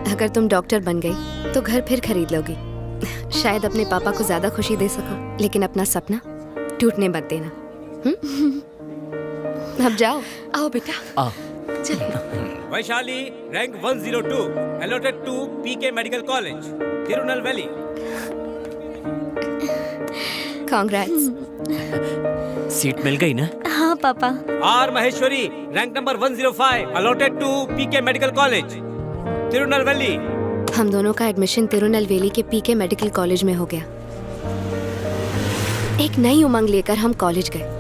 अगर तुम डॉक्टर बन गई तो घर फिर खरीद लोगी। शायद अपने पापा को ज्यादा खुशी दे सको, लेकिन अपना सपना टूटने मत देना। अब जाओ। आओ बेटा। आ Vaishali rank 102 allotted to PK medical college Tirunelveli. Congrats. Seat मिल गई ना? हाँ पापा। R Maheshwari rank number 105 allotted to PK medical college Tirunelveli. हम दोनों का एडमिशन तिरुनेलवेली के पीके मेडिकल कॉलेज में हो गया। एक नई उमंग लेकर हम कॉलेज गए।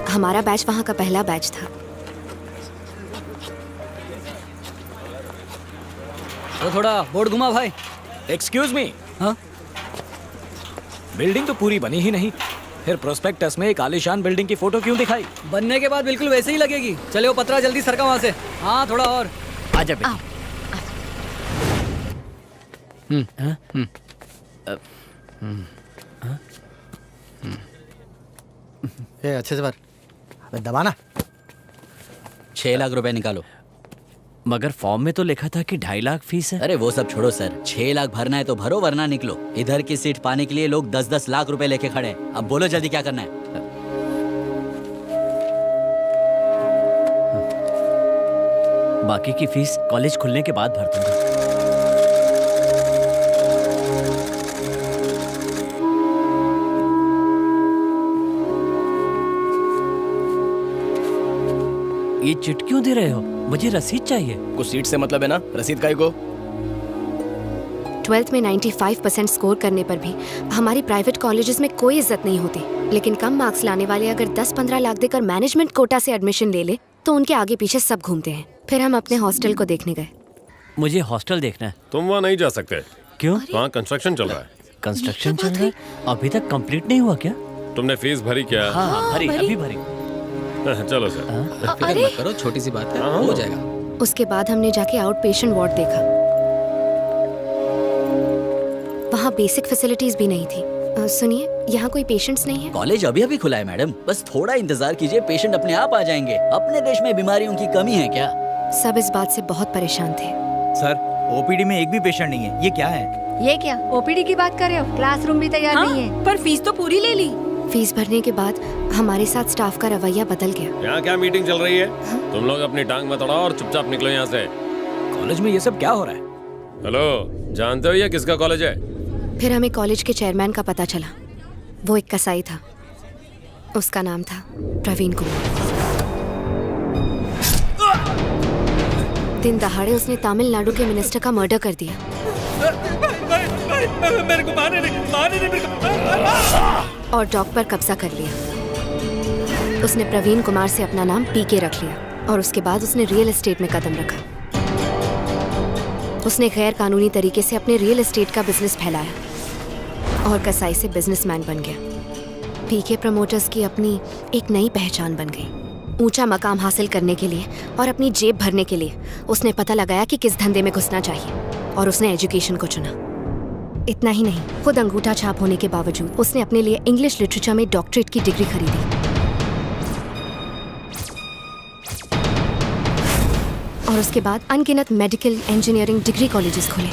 हमारा बैच वहाँ का पहला बैच था। तो थोड़ा बोर्ड घुमा भाई। Excuse me. हाँ? बिल्डिंग तो पूरी बनी ही नहीं, फिर प्रोस्पेक्टस में एक आलीशान बिल्डिंग की फोटो क्यों दिखाई? बनने के बाद बिल्कुल वैसे ही लगेगी। चले वो पतरा जल्दी सरका वहाँ से। हाँ थोड़ा और। आजा बेटा। ए अच्छे से भर। अबे दबाना। 6 लाख रुपए निकालो। मगर फॉर्म में तो लिखा था कि 2.5 लाख फीस है। अरे वो सब छोड़ो सर, 6 लाख भरना है तो भरो वरना निकलो। इधर की सीट पाने के लिए लोग 10-10 लाख रुपए लेके खड़े हैं। अब बोलो जल्दी क्या करना है? बाकी की फीस कॉलेज खुलने के बाद भर दूंगा। ये चिट क्यों दे रहे हो? मुझे रसीद चाहिए। कुछ सीट से मतलब है ना, रसीद काहे को? 12th में 95% स्कोर करने पर भी हमारी प्राइवेट कॉलेजेस में कोई इज्जत नहीं होती, लेकिन कम मार्क्स लाने वाले अगर 10-15 लाख देकर मैनेजमेंट कोटा से एडमिशन ले ले तो उनके आगे पीछे सब घूमते हैं। फिर हम अपने हॉस्टल को देखने गए। मुझे हॉस्टल देखना है। तुम वहाँ नहीं जा सकते। क्यों? वहाँ कंस्ट्रक्शन चल रहा है। कंस्ट्रक्शन चल रहा है? अभी तक कंप्लीट नहीं हुआ क्या? तुमने फीस भरी क्या? हाँ भरी, अभी भरी। चलो सर। फिक्र मत करो, छोटी सी बात है, हो जाएगा। उसके बाद हमने जाके आउट पेशेंट वार्ड देखा। वहाँ बेसिक फैसिलिटीज भी नहीं थी। सुनिए, यहाँ कोई पेशेंट्स नहीं है? कॉलेज अभी अभी खुला है मैडम, बस थोड़ा इंतजार कीजिए, पेशेंट अपने आप आ जाएंगे। अपने देश में बीमारियों की कमी है क्या? सब इस बात से बहुत परेशान थे। सर, ओपीडी में एक भी पेशेंट नहीं है, ये क्या है? ये क्या ओपीडी की बात कर रहे हो? क्लासरूम भी तैयार नहीं है। पर फीस तो पूरी ले ली। फीस भरने के बाद हमारे साथ स्टाफ का रवैया बदल गया। यहाँ क्या मीटिंग चल रही है? तुम लोग अपनी टांग मत अड़ाओ और चुपचाप निकलो यहाँ से। कॉलेज में ये सब क्या हो रहा है? हेलो, जानते हो ये किसका कॉलेज है? फिर हमें कॉलेज के चेयरमैन का पता चला। वो एक कसाई था। उसका नाम था प्रवीण कुमार। दिन दहाड़े उसने तमिलनाडु के मिनिस्टर का मर्डर कर दिया। मेरे को मारने नहीं मेरे को। और डॉग पर कब्जा कर लिया। उसने प्रवीण कुमार से अपना नाम पीके रख लिया और उसके बाद उसने रियल एस्टेट में कदम रखा। उसने गैर कानूनी तरीके से अपने रियल एस्टेट का बिजनेस फैलाया और कसाई से बिजनेसमैन बन गया। पीके प्रमोटर्स की अपनी एक नई पहचान बन गई। ऊंचा मकाम हासिल करने के लिए और अपनी जेब भरने के लिए उसने पता लगाया कि किस धंधे में घुसना चाहिए और उसने एजुकेशन को चुना। इतना ही नहीं, खुद अंगूठा छाप होने के बावजूद उसने अपने लिए इंग्लिश लिटरेचर में डॉक्टरेट की डिग्री खरीदी। और उसके बाद अनगिनत मेडिकल इंजीनियरिंग डिग्री कॉलेजेस खुले।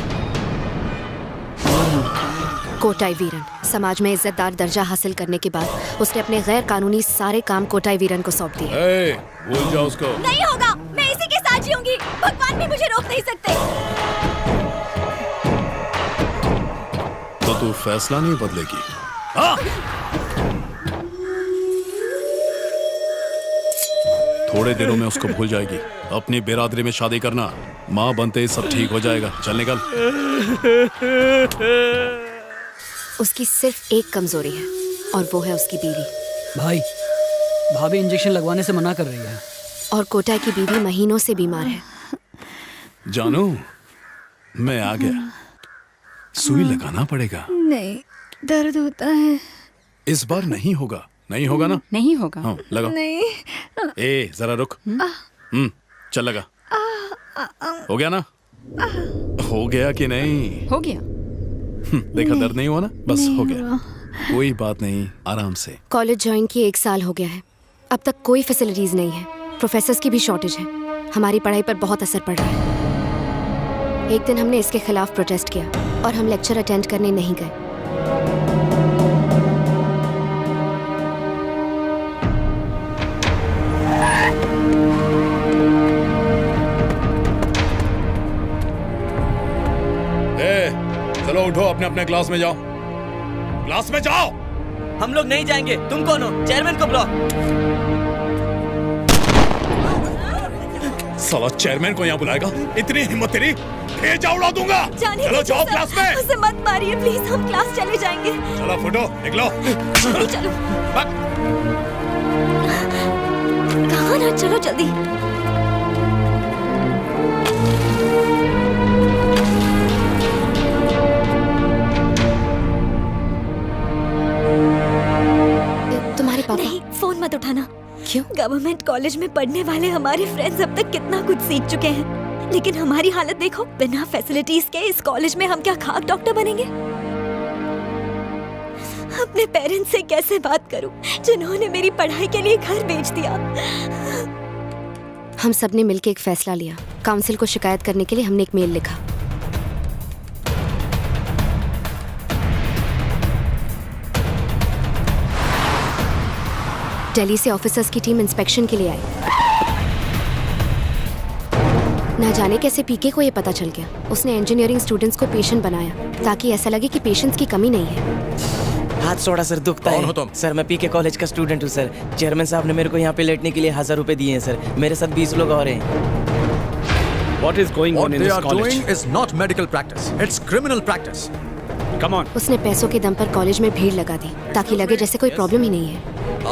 कोटाई वीरन समाज में इज्जतदार दर्जा हासिल करने के बाद उसने अपने गैर कानूनी सारे काम कोटाई वीरन को सौंप दिए। भूल जाओ उसको। नहीं होगा, मैं इसी के साथ जीऊंगी। भगवान भी मुझे रोक नहीं सकते। तो तू फैसला नहीं बदलेगी? थोड़े दिनों में उसको भूल जाएगी। अपनी बिरादरी में शादी करना, माँ बनते ही सब ठीक हो जाएगा। चल निकल। उसकी सिर्फ एक कमजोरी है और वो है उसकी बीवी। भाई, भाभी इंजेक्शन लगवाने से मना कर रही है। और कोटा की बीवी महीनों से बीमार है। जानू, मैं आ गया। सुई लगाना पड़ेगा। नहीं, दर्द होता है। इस बार नहीं होगा। नहीं होगा ना? नहीं होगा। हाँ, लगा। नहीं। ए, जरा रुक। चल लगा। हो गया ना? हो गया कि नहीं? हो गया। देखा, दर्द नहीं हुआ ना? बस हो गया। कोई बात नहीं, आराम से। कॉलेज ज्वाइन किए 1 साल हो गया है। अब तक कोई फैसिलिटीज नहीं है। प्रोफेसर्स की भी शॉर्टेज है। हमारी पढ़ाई पर बहुत असर पड़ रहा है। एक दिन हमने इसके खिलाफ प्रोटेस्ट किया और हम लेक्चर अटेंड करने नहीं गए। चलो उठो, अपने अपने क्लास में जाओ, क्लास में जाओ। हम लोग नहीं जाएंगे। तुम कौन हो? चेयरमैन को बुलाओ। साला चेयरमैन को यहाँ बुलाएगा? इतनी हिम्मत तेरी? भेजा उड़ा दूंगा। चलो जाओ क्लास में। उसे मत मारिए प्लीज, हम क्लास चले जाएंगे। चलो फुटो, निकलो। चलो कहाँ ना, चलो जल्दी। तुम्हारे पापा? नहीं, फोन मत उठाना। क्यों? गवर्नमेंट कॉलेज में पढ़ने वाले हमारे फ्रेंड्स अब तक कितना कुछ सीख चुके हैं, लेकिन हमारी हालत देखो। बिना फैसिलिटीज के इस कॉलेज में हम क्या खाक डॉक्टर बनेंगे? अपने पेरेंट्स से कैसे बात करूं, जिन्होंने मेरी पढ़ाई के लिए घर बेच दिया। हम सब ने मिलकर एक फैसला लिया। काउंसिल को शिकायत करने के लिए हमने एक मेल लिखा। दिल्ली से ऑफिसर्स की टीम इंस्पेक्शन के लिए आई। ना जाने कैसे पीके को ये पता चल गया। उसने इंजीनियरिंग स्टूडेंट्स को पेशेंट बनाया ताकि ऐसा लगे कि पेशेंट्स की कमी नहीं है। हाथ थोड़ा सर दुखता कौन है। हो तुम? सर मैं पीके कॉलेज का स्टूडेंट हूँ सर। चेयरमैन साहब ने मेरे को यहाँ पे लेटने के लिए 1000 रुपए दिए हैं सर। मेरे साथ 20 लोग और हैं। What is going on in they this are college? doing is not medical practice. It's criminal practice. Come on. उसने पैसों के दम पर कॉलेज में भीड़ लगा दी ताकि लगे जैसे कोई प्रॉब्लम ही नहीं है।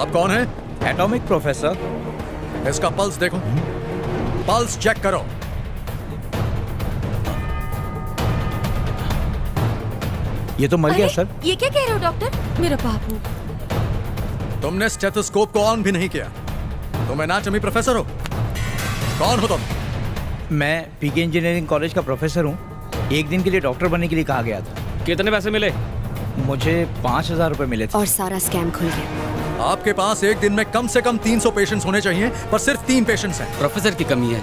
आप कौन हैं? Atomic professor. इसका पल्स देखो, पल्स चेक करो। ये तो मर गया सर। ये क्या कह रहे हो डॉक्टर? मेरा बाबू। तुमने स्टेथोस्कोप को ऑन भी नहीं किया। तुम एनाटॉमी प्रोफेसर हो? कौन हो तुम? मैं पीके इंजीनियरिंग कॉलेज का प्रोफेसर हूँ। एक दिन के लिए डॉक्टर बनने के लिए कहा गया था। कितने पैसे मिले? मुझे 5000 रुपए मिले थे। और सारा स्कैम खुल गया। आपके पास एक दिन में कम से कम 300 पेशेंट्स होने चाहिए, पर सिर्फ 3 पेशेंट्स हैं। प्रोफेसर की कमी है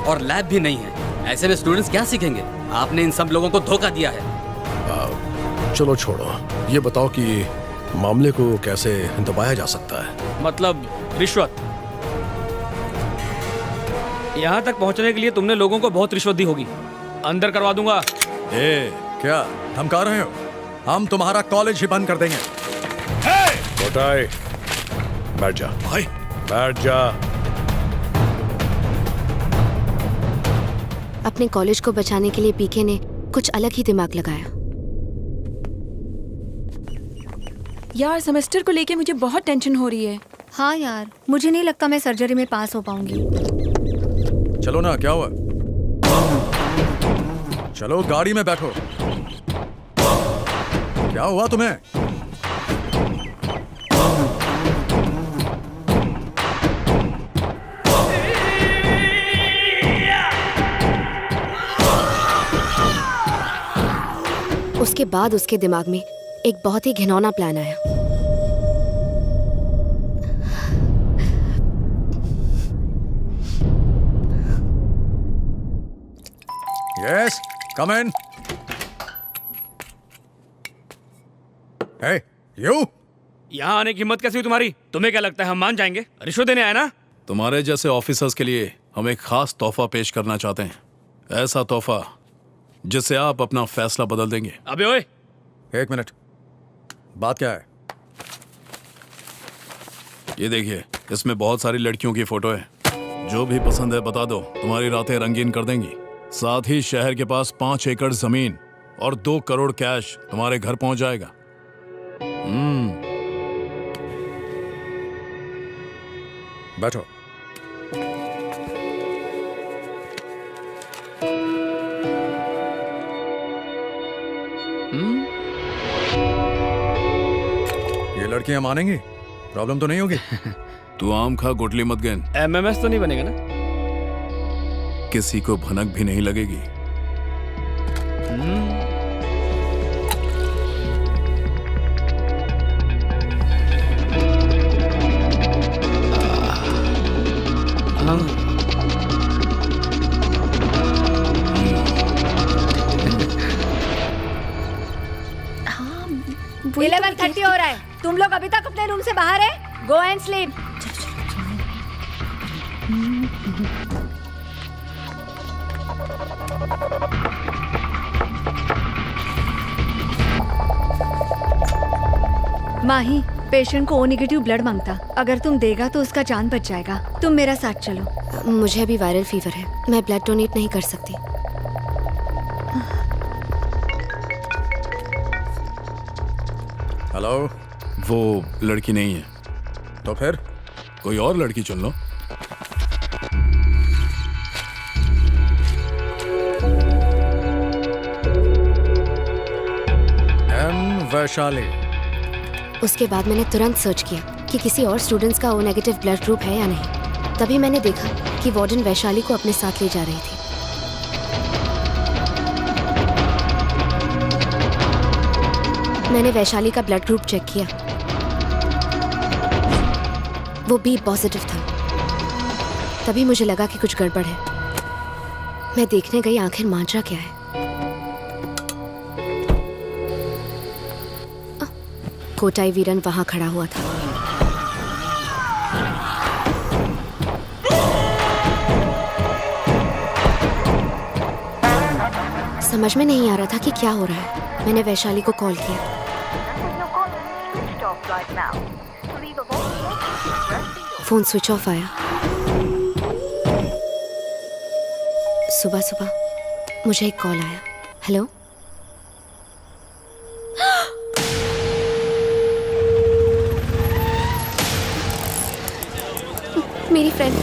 और लैब भी नहीं है। ऐसे में स्टूडेंट्स क्या सीखेंगे? आपने इन सब लोगों को धोखा दिया है। चलो छोड़ो, ये बताओ कि मामले को कैसे दबाया जा सकता है? मतलब रिश्वत। यहाँ तक पहुँचने के लिए तुमने लोगों को बहुत रिश्वत दी होगी। अंदर करवा दूंगा। क्या धमका रहे हो? हम तुम्हारा कॉलेज ही बंद कर देंगे। बैठ जा भाई, बैठ जा। अपने कॉलेज को बचाने के लिए पीके ने कुछ अलग ही दिमाग लगाया। यार सेमेस्टर को लेके मुझे बहुत टेंशन हो रही है। हाँ यार, मुझे नहीं लगता मैं सर्जरी में पास हो पाऊंगी। चलो ना, क्या हुआ? चलो गाड़ी में बैठो। क्या हुआ तुम्हें? उसके बाद उसके दिमाग में एक बहुत ही घिनौना प्लान आया। Yes, come in. Hey, you. यहाँ आने की हिम्मत कैसी हुई तुम्हारी? तुम्हें क्या लगता है हम मान जाएंगे? रिश्वत देने आए ना? तुम्हारे जैसे ऑफिसर्स के लिए हम एक खास तोहफा पेश करना चाहते हैं। ऐसा तोहफा जिससे आप अपना फैसला बदल देंगे। अबे ओए, एक मिनट, बात क्या है? ये देखिए, इसमें बहुत सारी लड़कियों की फोटो है। जो भी पसंद है बता दो, तुम्हारी रातें रंगीन कर देंगी। साथ ही शहर के पास 5 एकड़ जमीन और 2 करोड़ कैश तुम्हारे घर पहुंच जाएगा। बैठो। ये लड़कियां मानेंगी? प्रॉब्लम तो नहीं होगी? तू आम खा, गुटली मत गेन। MMS तो नहीं बनेगा ना? किसी को भनक भी नहीं लगेगी। 11:30 हो रहा है। तुम लोग अभी तक अपने रूम से बाहर है? Go and sleep. Mahi, patient को ओ नेगेटिव ब्लड मांगता। अगर तुम देगा तो उसका जान बच जाएगा। तुम मेरा साथ चलो। मुझे अभी वायरल फीवर है, मैं ब्लड डोनेट नहीं कर सकती। हेलो। वो लड़की नहीं है तो फिर कोई और लड़की चुन लो। वैशाली। उसके बाद मैंने तुरंत सर्च किया कि किसी और स्टूडेंट्स का ओ नेगेटिव ब्लड ग्रुप है या नहीं। तभी मैंने देखा कि वार्डन वैशाली को अपने साथ ले जा रही थी। मैंने वैशाली का ब्लड ग्रुप चेक किया, वो बी पॉजिटिव था। तभी मुझे लगा कि कुछ गड़बड़ है। मैं देखने गई आखिर माजरा क्या है। कोटाई वीरन वहां खड़ा हुआ था। समझ में नहीं आ रहा था कि क्या हो रहा है। मैंने वैशाली को कॉल किया। फोन स्विच ऑफ आया। सुबह सुबह मुझे एक कॉल आया। हेलो, मेरी फ्रेंड